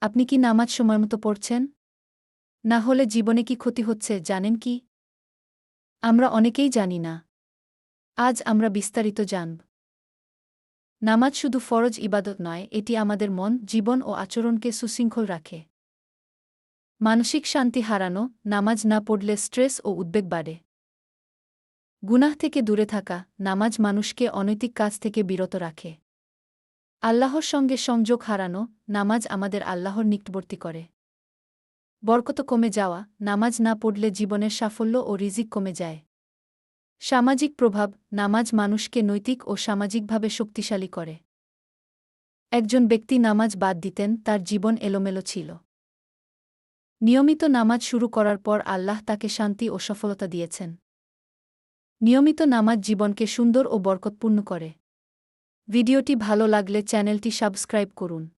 আপনি কি নামাজ সময়মতো পড়ছেন? না হলে জীবনে কি ক্ষতি হচ্ছে জানেন কি? আমরা অনেকেই জানি না। আজ আমরা বিস্তারিত জানব। নামাজ শুধু ফরজ ইবাদত নয়, এটি আমাদের মন, জীবন ও আচরণকে সুশৃঙ্খল রাখে। মানসিক শান্তি হারানো, নামাজ না পড়লে স্ট্রেস ও উদ্বেগ বাড়ে। গুনাহ থেকে দূরে থাকা, নামাজ মানুষকে অনৈতিক কাজ থেকে বিরত রাখে। আল্লাহর সঙ্গে সংযোগ হারানো, নামাজ আমাদের আল্লাহর নিকটবর্তী করে। বরকত কমে যাওয়া, নামাজ না পড়লে জীবনের সাফল্য ও রিজিক কমে যায়। সামাজিক প্রভাব, নামাজ মানুষকে নৈতিক ও সামাজিকভাবে শক্তিশালী করে। একজন ব্যক্তি নামাজ বাদ দিতেন, তার জীবন এলোমেলো ছিল। নিয়মিত নামাজ শুরু করার পর আল্লাহ তাকে শান্তি ও সফলতা দিয়েছেন। নিয়মিত নামাজ জীবনকে সুন্দর ও বরকতপূর্ণ করে। ভিডিওটি ভালো লাগলে চ্যানেলটি সাবস্ক্রাইব করুন।